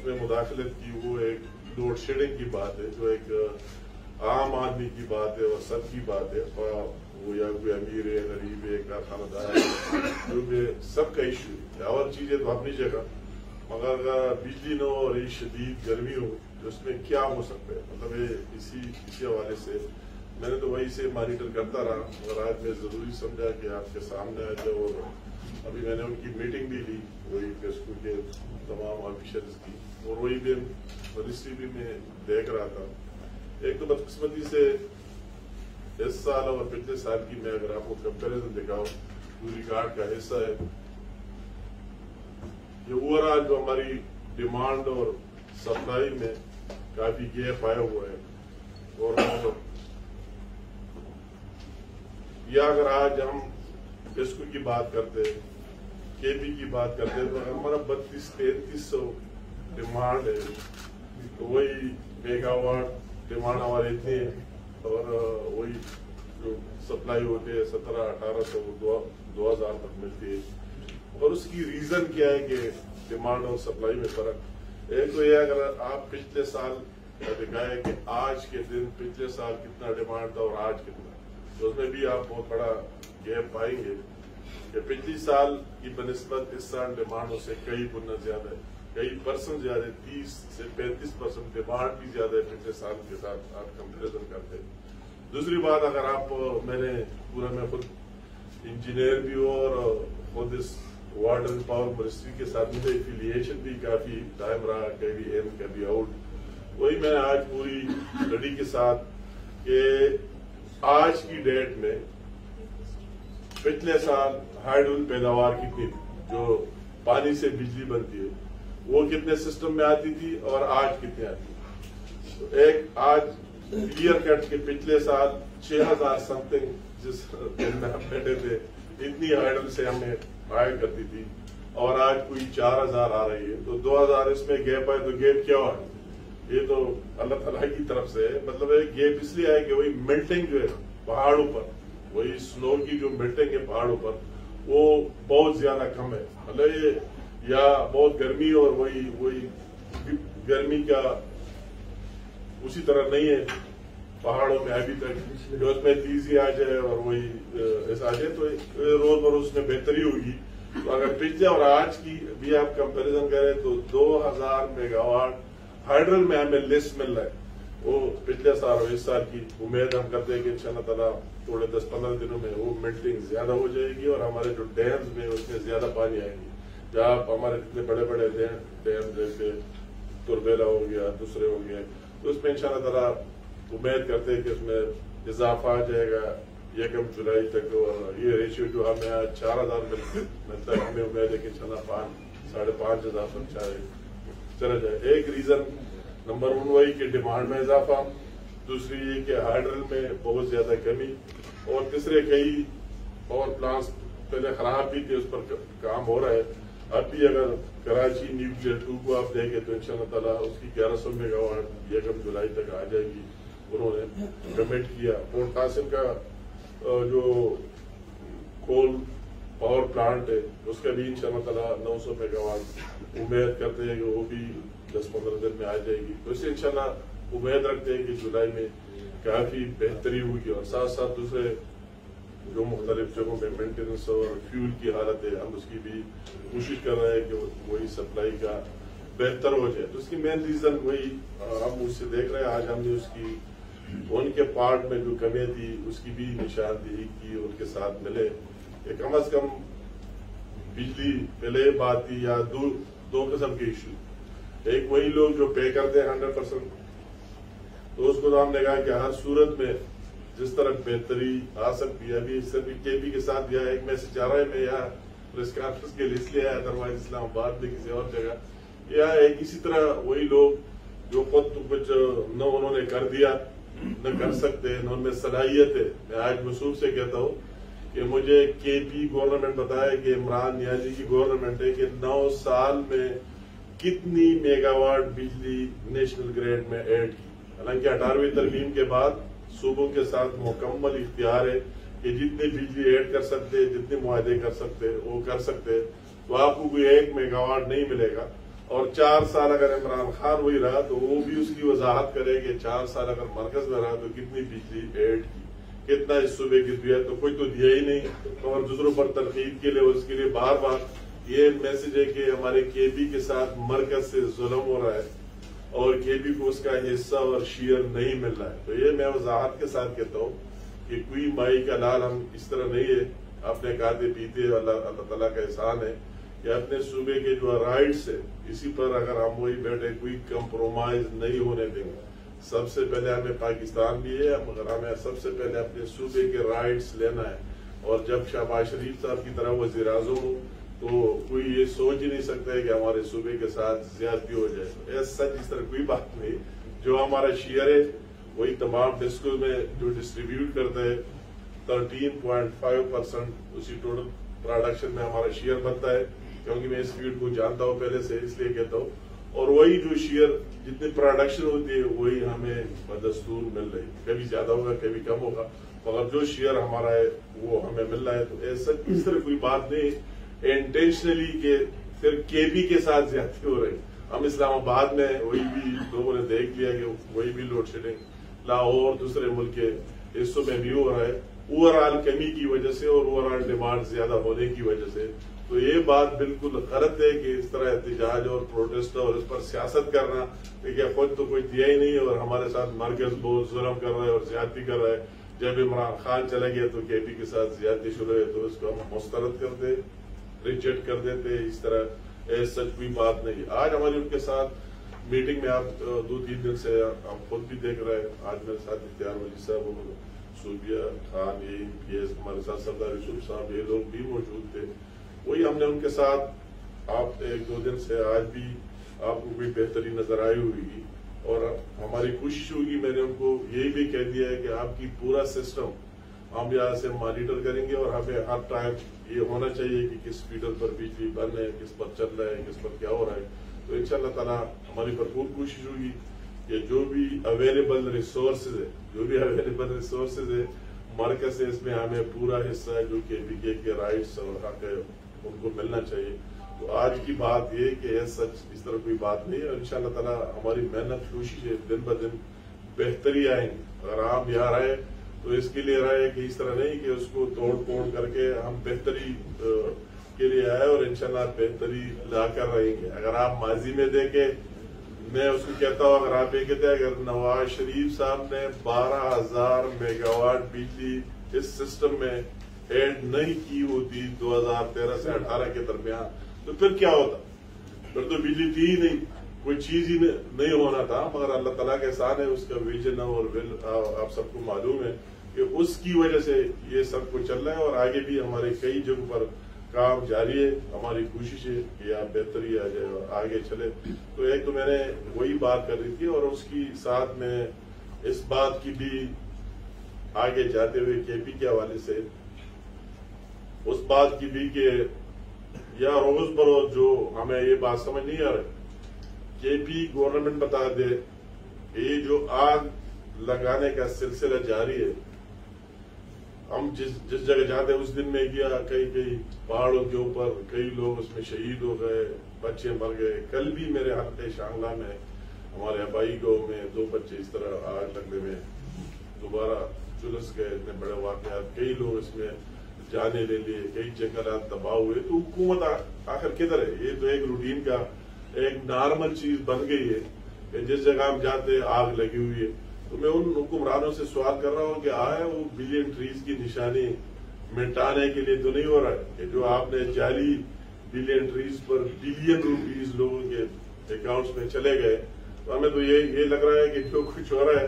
اس میں مداخلت کی وہ ایک لوڈ شیڈنگ کی بات ہے جو ایک عام آدمی کی بات ہے اور سب کی بات ہے، وہ یا کوئی امیر ہے غریب ہے کارخانہ دار ہے، کیونکہ سب کا ایشو ہے۔ اور چیزیں تو اپنی جگہ، مگر اگر بجلی نہ ہو اور شدید گرمی ہو تو اس میں کیا ہو سکتا ہے، مطلب اسی حوالے سے میں نے تو وہی سے مانیٹر کرتا رہا، اور آج میں ضروری سمجھا کہ آپ کے سامنے آ جاؤ۔ اور ابھی میں نے ان کی میٹنگ بھی لی، وہی فیسبک کے تمام آفیشلز کی، اور وہی بھی منسٹری بھی میں دیکھ رہا تھا۔ ایک تو بدقسمتی سے اس سال اور پچھلے سال کی میں اگر آپ کو کمپیریزن دکھاؤں، پوری ریکارڈ کا حصہ ہے یہ اوور آل جو ہماری ڈیمانڈ اور سپلائی میں کافی گیپ آیا ہوا ہے۔ اور یا اگر آج ہم ڈسکو کی بات کرتے، کے پی کی بات کرتے تو ہمارا 3200-3300 ڈیمانڈ ہے، تو وہی میگا واٹ ڈیمانڈ ہمارے اتنے ہے، اور وہی جو سپلائی ہوتی ہے 1700-1800 2000 تک ملتی ہے۔ اور اس کی ریزن کیا ہے کہ ڈیمانڈ اور سپلائی میں فرق؟ ایک تو یہ اگر آپ پچھلے سال دکھائے کہ آج کے دن پچھلے سال کتنا ڈیمانڈ تھا اور آج کتنا، تو اس میں بھی آپ بہت بڑا گیپ پائیں گے کہ پچھلی سال کی بنسبت اس سال ڈیمانڈ اس سے کئی گنا زیادہ ہے، کئی پرسنٹ زیادہ ہے، 30 سے 35% ڈیمانڈ بھی زیادہ ہے پچھلے سال کے ساتھ آپ کمپیریزن کرتے ہیں۔ دوسری بات، اگر آپ میں خود انجینئر بھی ہوں اور خود اس واٹر اینڈ پاور منسٹری کے ساتھ مجھے ایفیلیشن بھی کافی ٹائم رہا، کبھی ان کبھی آؤٹ، وہی میں آج پوری اسٹڈی کے ساتھ کہ آج کی ڈیٹ میں پچھلے سال ہائیڈرول پیداوار کتنی تھی جو پانی سے بجلی بنتی ہے، وہ کتنے سسٹم میں آتی تھی اور آج کتنے آتی ہے؟ تو ایک آج کلیئر کٹ کے پچھلے سال 6000 سم تھنگ جس دن میں ہم بیٹھے تھے اتنی ہائیڈرول سے ہمیں آیا کرتی تھی، اور آج کوئی 4000 آ رہی ہے، تو 2000 اس میں گیپ آئے۔ تو گیپ کیا ہوا؟ یہ تو اللہ تعالیٰ کی طرف سے ہے، مطلب ایک گیپ اس لیے آئے کہ وہی ملٹنگ جو ہے پہاڑوں پر، وہی سنو کی جو ملٹنگ ہے پہاڑوں پر، وہ بہت زیادہ کم ہے، مطلب یہ یا بہت گرمی اور وہی گرمی کا اسی طرح نہیں ہے پہاڑوں میں ابھی تک، جو اس میں تیزی آ جائے اور وہی ایسا آ جائے تو روز بروز اس میں بہتری ہوگی۔ تو اگر پچھلے اور آج کی بھی آپ کمپیریزن کریں تو 2000 میگا واٹ ہائیڈرل میں ہمیں لسٹ مل رہا ہے، وہ پچھلے سال اور اس سال کی امید ہم کرتے ہیں کہ انشاءاللہ تعالیٰ تھوڑے 10-15 دنوں میں وہ ملٹنگ زیادہ ہو جائے گی، اور ہمارے جو ڈیمز میں اس میں زیادہ پانی آئے گی۔ جہاں ہمارے جتنے بڑے بڑے ڈیم جیسے تربیلا ہو گیا، دوسرے ہو گئے، تو اس میں انشاءاللہ تعالیٰ امید کرتے ہیں کہ اس میں اضافہ آ جائے گا 1 جولائی تک، اور یہ ریشیو جو ہمیں 4000 ملتا ہے، ہمیں امید ہے کہ انشاءاللہ 5,500 تک چلا جائے۔ ایک ریزن نمبر 1 وہی کہ ڈیمانڈ میں اضافہ، دوسری یہ کہ ہائیڈرل میں بہت زیادہ کمی، اور تیسرے کئی اور پلانٹس پہلے خراب بھی تھے، اس پر کام ہو رہا ہے۔ اب بھی اگر کراچی نیوکلیئر 2 کو آپ دیکھیں تو انشاءاللہ تعالیٰ اس کی 1100 میگا واٹ 1 جولائی تک آ جائے گی، انہوں نے کمٹ کیا۔ پورٹ قاسم کا جو کول پاور پلانٹ ہے اس کا بھی انشاءاللہ تعالیٰ 900 میگا واٹ امید کرتے ہیں کہ وہ بھی 10-15 دن میں آ جائے گی، تو اسے انشاءاللہ امید رکھتے ہیں کہ جولائی میں کافی بہتری ہوگی۔ اور ساتھ ساتھ دوسرے جو مختلف جگہوں میں مینٹیننس اور فیول کی حالت ہے، ہم اس کی بھی کوشش کر رہے ہیں کہ وہی سپلائی کا بہتر ہو جائے۔ تو اس کی مین ریزن وہی ہم اس سے دیکھ رہے ہیں، آج ہم نے اس کی ان کے پارٹ میں جو کمی تھی اس کی بھی نشاندہی کی، ان کے ساتھ ملے کہ کم از کم بجلی پہلے بات تھی، یا دو قسم کے ایشو، ایک وہی لوگ جو پے کرتے ہیں 100%، تو اس کو تو ہم نے کہا کہ ہر صورت میں جس طرح بہتری آ سکتی ہے۔ ابھی صرف کے پی کے ساتھ یا ایک میسج آ رہا ہے، میں یہاں پریس کانفرنس کے لیے اس لیے آیا، ادروائز اسلام آباد میں کسی اور جگہ، یا ایک اسی طرح وہی لوگ جو خود کچھ نہ انہوں نے کر دیا نہ کر سکتے، نہ ان میں صلاحیت ہے۔ میں آج مصروف سے کہتا ہوں کہ مجھے کے پی گورنمنٹ بتایا کہ عمران نیازی کی گورنمنٹ ہے کہ 9 سال میں کتنی میگا واٹ بجلی نیشنل گریڈ میں ایڈ کی، حالانکہ 18ویں ترمیم کے بعد صوبوں کے ساتھ مکمل اختیار ہے کہ جتنی بجلی ایڈ کر سکتے، جتنے معاہدے کر سکتے وہ کر سکتے، تو آپ کو کوئی 1 میگا واٹ نہیں ملے گا۔ اور 4 سال اگر عمران خان وہی رہا تو وہ بھی اس کی وضاحت کرے کہ 4 سال اگر مرکز میں رہا تو کتنی بجلی ایڈ کی، کتنا اس صوبے کی دیا، تو کوئی تو دیا ہی نہیں، اور دوسروں پر تنقید کے لیے اس کے لیے بار بار یہ میسج ہے کہ ہمارے کے پی کے ساتھ مرکز سے ظلم ہو رہا ہے اور کے پی کو اس کا حصہ اور شیئر نہیں مل رہا ہے۔ تو یہ میں وضاحت کے ساتھ کہتا ہوں کہ کوئی مائی کا لال ہم اس طرح نہیں ہے، اپنے کھاتے پیتے اللہ تعالیٰ کا احسان ہے کہ اپنے صوبے کے جو رائٹس ہے اسی پر اگر ہم وہی بیٹھے کوئی کمپرومائز نہیں ہونے دیں گے۔ سب سے پہلے ہمیں پاکستان بھی ہے مگر ہمیں سب سے پہلے اپنے صوبے کے رائٹس لینا ہے، اور جب شہباز شریف صاحب کی طرح وزیر اعظم ہو تو کوئی یہ سوچ ہی نہیں سکتا ہے کہ ہمارے صوبے کے ساتھ زیادتی ہو جائے۔ سچ اس طرح کوئی بات نہیں، جو ہمارا شیئر ہے وہی تمام ڈسکو میں جو ڈسٹریبیوٹ کرتا ہے 13.5% اسی ٹوٹل پروڈکشن میں ہمارا شیئر بنتا ہے، کیونکہ میں اس فیلڈ کو جانتا ہوں پہلے سے، اس لیے کہتا ہوں، اور وہی جو شیئر جتنی پروڈکشن ہوتی ہے وہی ہمیں بدستور مل رہی، کبھی زیادہ ہوگا کبھی کم ہوگا، مگر جو شیئر ہمارا ہے وہ ہمیں مل رہا ہے۔ تو ایسا اس طرح کوئی بات نہیں انٹینشنلی کہ پھر کے پی کے ساتھ زیادتی ہو رہی۔ ہم اسلام آباد میں وہی بھی لوگوں نے دیکھ لیا کہ وہی بھی لوڈ شیڈنگ لاہور دوسرے ملک کے حصوں میں بھی ہو رہا ہے، اوور آل کمی کی وجہ سے اور اوور آل ڈیمانڈ زیادہ ہونے کی وجہ سے۔ تو یہ بات بالکل غلط ہے کہ اس طرح احتجاج اور پروٹیسٹ اور اس پر سیاست کرنا، کہ خود تو کوئی دیا ہی نہیں اور ہمارے ساتھ مرکز بہت ظلم کر رہا ہے اور زیادتی کر رہا ہے۔ جب عمران خان چلے گئے تو کے پی کے ساتھ زیادتی شروع ہے تو اس کو ہم مسترد کرتے، ریجیکٹ کر دیتے، اس طرح سچ کوئی بات نہیں۔ آج ہماری ان کے ساتھ میٹنگ میں آپ 2-3 دن سے ہم خود بھی دیکھ رہے ہیں، آج میرے ساتھ اختیار ولی صاحب اور صوبیہ خان، یہ ہمارے ساتھ سردار یوسف صاحب، یہ لوگ بھی موجود تھے۔ وہی ہم نے ان کے ساتھ آپ 1-2 دن سے آج بھی آپ کو کوئی بہتری نظر آئی ہوگی، اور ہماری کوشش ہوگی، میں نے ان کو یہی بھی کہہ دیا ہے کہ آپ کی پورا سسٹم ہم یہاں سے مانیٹر کریں گے، اور ہمیں ہر ٹائم یہ ہونا چاہیے کہ کس فیڈر پر بجلی بن ہے، کس پر چل رہا ہے، کس پر کیا ہو رہا ہے۔ تو انشاءاللہ تعالیٰ ہماری بھرپور کوشش ہوگی کہ جو بھی اویلیبل ریسورسز ہے مرکز سے اس میں ہمیں پورا حصہ ہے جو کہ کے رائٹس اور حق ہے ان کو ملنا چاہیے۔ تو آج کی بات یہ کہ سچ اس طرح کوئی بات نہیں ہے، اور انشاءاللہ تعالیٰ ہماری محنت کوشش ہے دن بدن بہتری آئیں گی۔ اگر آپ یہاں رہے تو اس کے لیے رہے کہ اس طرح نہیں کہ اس کو توڑ پھوڑ کر کے ہم بہتری کے لیے آئے اور انشاءاللہ بہتری لا کر رہیں گے۔ اگر آپ ماضی میں دیکھیں، میں اس کو کہتا ہوں، اگر آپ یہ کہتے ہیں اگر نواز شریف صاحب نے 12,000 میگا واٹ بجلی اس سسٹم میں ایڈ نہیں کی ہوتی 2013 سے 18 کے درمیان تو پھر کیا ہوتا؟ پھر تو بجلی تھی ہی نہیں، کوئی چیز ہی نہیں ہونا تھا، مگر اللہ تعالیٰ کا احسان ہے، اس کا ویژن اور ول آپ سب کو معلوم ہے کہ اس کی وجہ سے یہ سب کچھ چل رہا ہے، اور آگے بھی ہمارے کئی جگہوں پر کام جاری ہے۔ ہماری کوشش ہے کہ آپ بہتری آ جائے اور آگے چلے۔ تو ایک تو میں نے وہی بات کر رہی تھی، اور اس کی ساتھ میں اس بات کی بھی آگے جاتے ہوئے کے پی کے حوالے سے اس بات کی بھی کہ یا روز بروز جو ہمیں یہ بات سمجھ نہیں آ رہی، کے پی گورنمنٹ بتا دے کہ یہ جو آگ لگانے کا سلسلہ جاری ہے، ہم جس جگہ جاتے ہیں اس دن میں گیا، کئی پہاڑوں کے اوپر کئی لوگ اس میں شہید ہو گئے، بچے مر گئے۔ کل بھی میرے حلقہ شانگلہ میں ہمارے آبائی گاؤں میں 2 بچے اس طرح آگ لگنے میں دوبارہ جلس گئے، اتنے بڑے واقعات، کئی لوگ اس میں جانے لے لیے، کئی جنگلات تباہ ہوئے۔ تو حکومت آخر کدھر ہے؟ یہ تو ایک روٹین کا ایک نارمل چیز بن گئی ہے کہ جس جگہ ہم جاتے آگ لگی ہوئی ہے۔ تو میں ان حکمرانوں سے سوال کر رہا ہوں کہ آئے وہ بلین ٹریز کی نشانی مٹانے کے لیے تو نہیں ہو رہا ہے کہ جو آپ نے جعلی بلین ٹریز پر بلین روپیز لوگوں کے اکاؤنٹس میں چلے گئے، تو ہمیں تو یہ لگ رہا ہے کہ جو کچھ ہو رہا ہے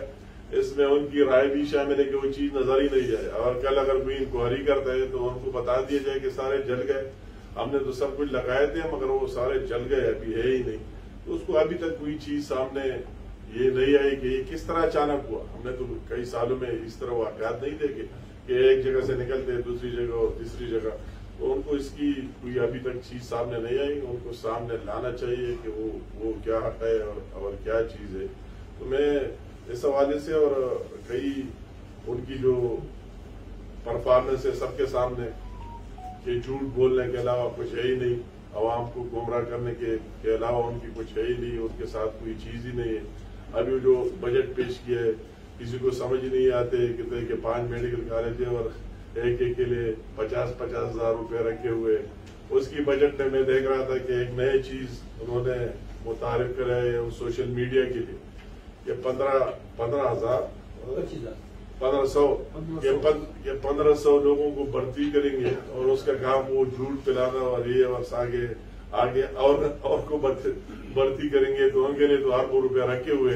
اس میں ان کی رائے بھی شامل ہے کہ وہ چیز نظر ہی نہیں جائے، اور کل اگر کوئی انکوائری کرتا ہے تو ان کو بتا دیا جائے کہ سارے جل گئے، ہم نے تو سب کچھ لگائے تھے مگر وہ سارے جل گئے، ابھی ہے ہی نہیں۔ تو اس کو ابھی تک کوئی چیز سامنے یہ نہیں آئی کہ یہ کس طرح اچانک ہوا۔ ہم نے تو کئی سالوں میں اس طرح واقعات نہیں دیکھے کہ ایک جگہ سے نکلتے دوسری جگہ اور تیسری جگہ۔ تو ان کو اس کی کوئی ابھی تک چیز سامنے نہیں آئی، ان کو سامنے لانا چاہیے کہ وہ کیا حق ہے اور کیا چیز ہے۔ تو میں اس حوالے سے اور کئی ان کی جو پرفارمنس ہے سب کے سامنے کہ جھوٹ بولنے کے علاوہ کچھ ہے ہی نہیں، عوام کو گمراہ کرنے کے علاوہ ان کی کچھ ہے ہی نہیں، ان کے ساتھ کوئی چیز ہی نہیں ہے. ابھی جو بجٹ پیش کیا ہے کسی کو سمجھ نہیں آتے کہ 5 میڈیکل کالج ہے اور ایک کے لیے 50,000 روپے رکھے ہوئے. اس کی بجٹ میں دیکھ رہا تھا کہ ایک نئی چیز انہوں نے متعارف کرا ہے سوشل میڈیا کے لیے کہ 1500 لوگوں کو بھرتی کریں گے اور اس کا کام وہ جھوٹ پلانا اور یہ آگے اور کو بھرتی کریں گے. تو ان کے لیے تو اربوں روپیہ رکھے ہوئے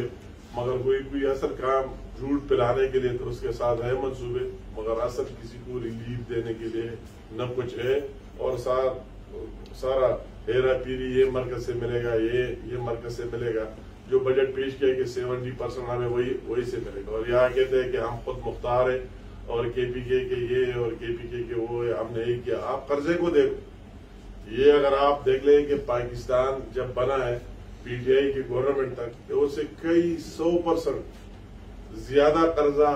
مگر کوئی اصل کام جھوٹ پلانے کے لیے تو اس کے ساتھ ہے منصوبے، مگر اصل کسی کو ریلیف دینے کے لیے نہ کچھ ہے. اور سارا ہیرا پیری یہ مرکز سے ملے گا، یہ مرکز سے ملے گا. جو بجٹ پیش کیا کہ 70% ہمیں وہی سے ملے گا. اور یہاں کہتے ہیں کہ ہم خود مختار ہیں اور کے پی کے یہ اور کے پی کے وہ ہے، ہم نے یہ کیا. آپ قرضے کو دیکھو، یہ اگر آپ دیکھ لیں کہ پاکستان جب بنا ہے پی ٹی آئی کی گورنمنٹ تک اس سے کئی 100% زیادہ قرضہ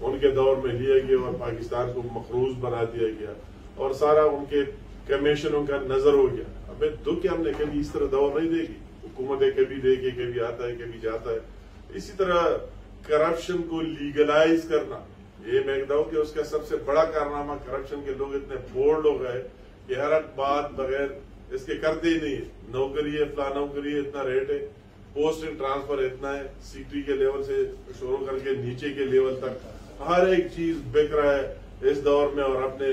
ان کے دور میں لیا گیا اور پاکستان کو مقروض بنا دیا گیا اور سارا ان کے کمیشنوں کا نظر ہو گیا. ہمیں دکھ ہم نے کبھی اس طرح دور نہیں دیکھی. حکومتیں کبھی دیکھے کبھی آتا ہے کبھی جاتا ہے. اسی طرح کرپشن کو لیگلائز کرنا، یہ میں کہتا ہوں کہ اس کا سب سے بڑا کارنامہ کرپشن کے لوگ اتنے بورڈ ہو گئے کہ ہر ایک بات بغیر اس کے کرتے ہی نہیں ہے. نوکری ہے، فلاں نوکری ہے، اتنا ریٹ ہے، پوسٹنگ ٹرانسفر اتنا ہے، سیکٹری کے لیول سے شروع کر کے نیچے کے لیول تک ہر ایک چیز بک رہا ہے اس دور میں اور اپنے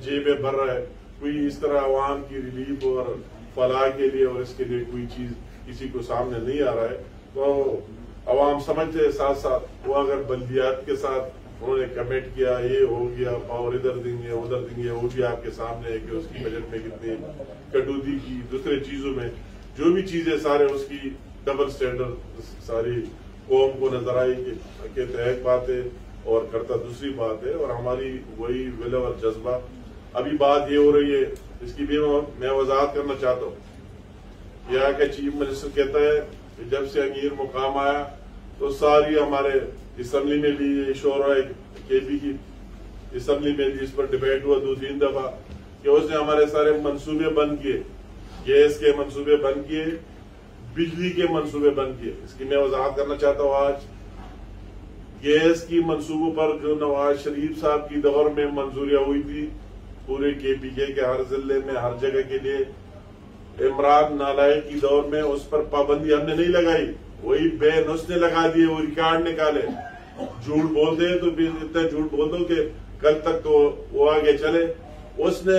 جیبیں بھر رہا ہے. کوئی اس طرح عوام کی ریلیف اور فلاح کے لیے اور اس کے لیے کوئی چیز کسی کو سامنے نہیں آ رہا ہے. تو عوام سمجھتے ساتھ ساتھ وہ اگر بلدیات کے ساتھ انہوں نے کمٹ کیا یہ ہو گیا پاور ادھر دیں گے ادھر دیں گے، وہ بھی آپ کے سامنے ہے کہ اس کی بجٹ میں کتنی کٹوتی کی. دوسرے چیزوں میں جو بھی چیزیں سارے اس کی ڈبل سٹینڈرڈ ساری قوم کو نظر آئی کہ ایک بات ہے اور کرتا دوسری بات ہے. اور ہماری وہی ول اور جذبہ. ابھی بات یہ ہو رہی ہے، اس کی بھی میں وضاحت کرنا چاہتا ہوں. یہاں کا چیف منسٹر کہتا ہے کہ جب سے امیر مقام آیا تو ساری ہمارے اسمبلی میں بھی یہ شورا کے پی کی اسمبلی میں بھی اس پر ڈبیٹ ہوا 2-3 دفعہ کہ اس نے ہمارے سارے منصوبے بند کیے، گیس کے منصوبے بند کیے، بجلی کے منصوبے بند کیے. اس کی میں وضاحت کرنا چاہتا ہوں. آج گیس کی منصوبوں پر جو نواز شریف صاحب کی دور میں منظوریاں ہوئی تھی پورے کے پی کے ہر ضلع میں ہر جگہ کے لیے، عمران نالائ کی دور میں اس پر پابندی ہم نے نہیں لگائی. وہی بے نس نے لگا دیے، وہ ریکارڈ نکالے. جھوٹ بولتے ہیں تو اتنا جھوٹ بول دو کہ کل تک تو وہ آگے چلے. اس نے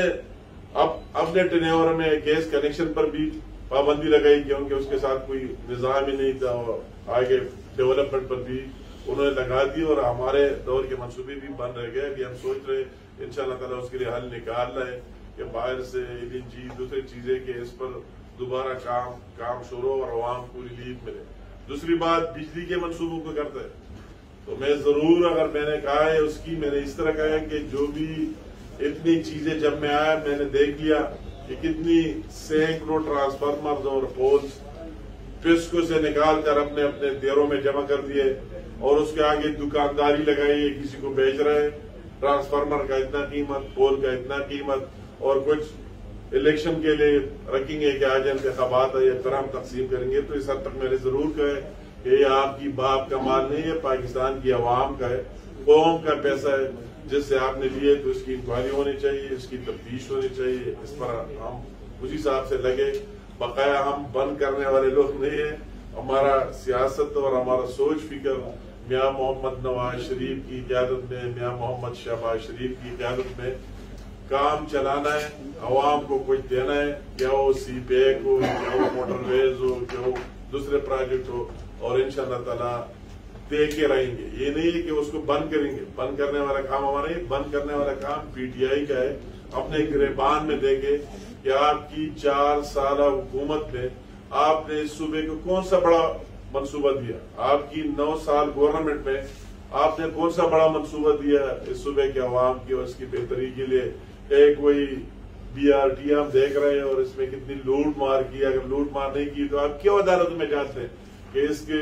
اب اپنے ٹینیور میں گیس کنیکشن پر بھی پابندی لگائی کیونکہ اس کے ساتھ کوئی نظام ہی نہیں تھا اور آگے ڈیولپمنٹ پر بھی انہوں نے لگا دی اور ہمارے دور کے منصوبے بھی بند رہ گئے. ابھی ہم سوچ رہے انشاءاللہ تعالیٰ اس کے لیے حل نکالنا ہے کہ باہر سے LNG دوسری چیزیں کہ اس پر دوبارہ کام شروع اور عوام کو ریلیف ملے. دوسری بات بجلی کے منصوبوں کو کرتا ہے تو میں ضرور اگر میں نے کہا ہے اس کی میں نے اس طرح کہا ہے کہ جو بھی اتنی چیزیں جب میں آیا میں نے دیکھ لیا کہ کتنی سینکڑوں ٹرانسفارمر اور پولز ٹسکو سے نکال کر اپنے دیروں میں جمع کر دیے اور اس کے آگے دکانداری لگائی ہے، کسی کو بیچ رہے ہیں ٹرانسفارمر کا اتنا قیمت، پول کا اتنا قیمت اور کچھ الیکشن کے لیے رکھیں گے کہ آج انتخابات ہے پھر ہم تقسیم کریں گے. تو اس حد تک میں نے ضرور کہا کہ یہ آپ کی باپ کا مال نہیں ہے، پاکستان کی عوام کا ہے، قوم کا پیسہ ہے جس سے آپ نے لیے. تو اس کی انکوائری ہونی چاہیے، اس کی تفتیش ہونی چاہیے. اس پر ہم اسی حساب سے لگے. بقایا ہم بند کرنے والے لوگ نہیں ہیں. ہمارا سیاست اور ہمارا سوچ فکر میاں محمد نواز شریف کی قیادت میں، میاں محمد شہباز شریف کی قیادت میں کام چلانا ہے، عوام کو کچھ دینا ہے، کیا وہ سی پیک ہو، کیا وہ موٹر ویز ہو، کیا وہ دوسرے پروجیکٹ ہو، اور انشاءاللہ تعالیٰ دے کے رہیں گے. یہ نہیں ہے کہ اس کو بند کریں گے. بند کرنے والا کام ہمارا نہیں، بند کرنے والا کام پی ٹی آئی کا ہے. اپنے گریبان میں دیں گے کہ آپ کی 4 سالہ حکومت میں آپ نے اس صوبے کو کون سا بڑا منصوبہ دیا. آپ کی 9 سال گورنمنٹ میں آپ نے کون سا بڑا منصوبہ دیا اس صوبے کے عوام کی اور اس کی بہتری کے لیے. ایک وہی BRT ہم دیکھ رہے ہیں اور اس میں کتنی لوٹ مار کی. اگر لوٹ مار نہیں کی تو آپ کیوں عدالت میں جاتے ہیں کہ اس کی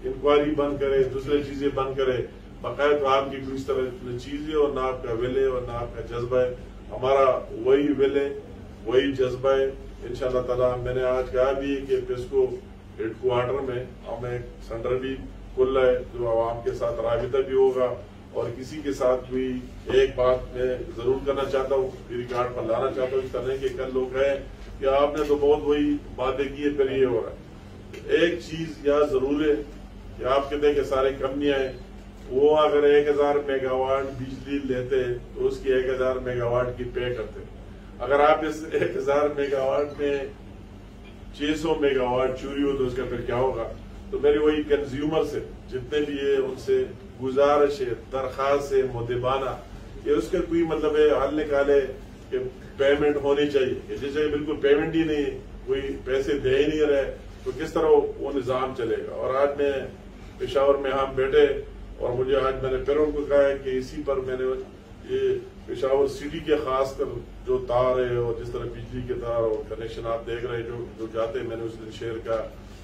انکوائری بند کرے، دوسرے چیزیں بند کرے. بقایا تو آپ کی کوئی اس طرح چیز ہے اور نہ آپ کا ول ہے اور نہ آپ کا جذبہ ہے. ہمارا وہی ول ہے، وہی جذبہ ہے انشاءاللہ تعالیٰ میں نے آج کہا بھی کہ پیسکو ہیڈ کوارٹر میں ہمیں سینٹر بھی کھل رہا ہے جو عوام کے ساتھ رابطہ بھی ہوگا. اور کسی کے ساتھ بھی ایک بات میں ضرور کرنا چاہتا ہوں, ریکارڈ پر لانا چاہتا ہوں اس طرح کے کل لوگ ہیں کہ آپ نے تو بہت وہی باتیں کی ہے پھر یہ ہو رہا ہے. ایک چیز یہاں ضرور ہے کہ آپ کہتے ہیں کہ سارے کمپنیاں ہیں, وہ اگر 1000 میگا واٹ بجلی لیتے تو اس کی 1000 میگا واٹ کی پے کرتے. اگر آپ اس 1000 میگا واٹ میں 600 میگا واٹ چوری ہو تو اس کا پھر کیا ہوگا. تو میری وہی کنزیومر سے جتنے بھی ہے ان سے گزارش ہے, درخواست ہے مدبانہ, کہ اس کا کوئی مطلب ہے حل نکالے کہ پیمنٹ ہونی چاہیے. کہ جس جگہ بالکل پیمنٹ ہی نہیں, کوئی پیسے دے ہی نہیں رہے, تو کس طرح وہ نظام چلے گا. اور آج میں پشاور میں ہم بیٹھے اور مجھے آج میں نے پھر ان کو کہا ہے کہ اسی پر میں نے یہ پشاور سٹی کے خاص کر جو تار ہے اور جس طرح بجلی کے تار اور کنیکشن آپ دیکھ رہے ہیں جو جاتے ہیں, میں نے اس دن شہر کا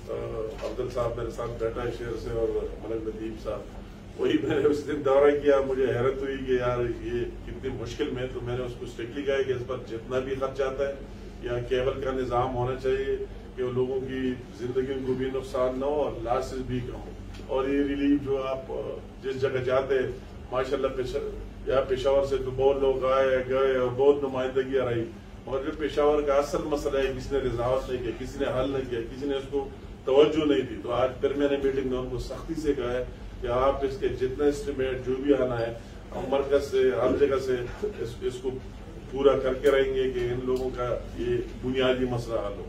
افضل صاحب میرے ساتھ بیٹھا ہے شہر سے اور ملک ندیم صاحب, وہی میں نے اس دن دورہ کیا. مجھے حیرت ہوئی کہ یار یہ کتنی مشکل میں, تو میں نے اس کو اسٹرکٹلی کہا کہ اس پر جتنا بھی خرچ آتا ہے یا کیبل کا نظام ہونا چاہیے کہ وہ لوگوں کی زندگی کو بھی نقصان نہ ہو اور لاسز بھی کم ہو. اور یہ ریلیف جو آپ جس جگہ جاتے ہیں ماشاءاللہ پشاور سے تو بہت لوگ آئے گئے اور بہت نمائندگیاں رہی, اور جو پشاور کا اصل مسئلہ ہے کسی نے رضاوت نہیں کیا, کسی نے حل نہیں کیا, کسی نے اس کو توجہ نہیں دی. تو آج پھر میں نے میٹنگ میں ان کو سختی سے کہا ہے کہ آپ اس کے جتنا اسٹیمیٹ جو بھی آنا ہے ہم مرکز سے ہر جگہ سے اس کو پورا کر کے رہیں گے کہ ان لوگوں کا یہ بنیادی مسئلہ حل ہو.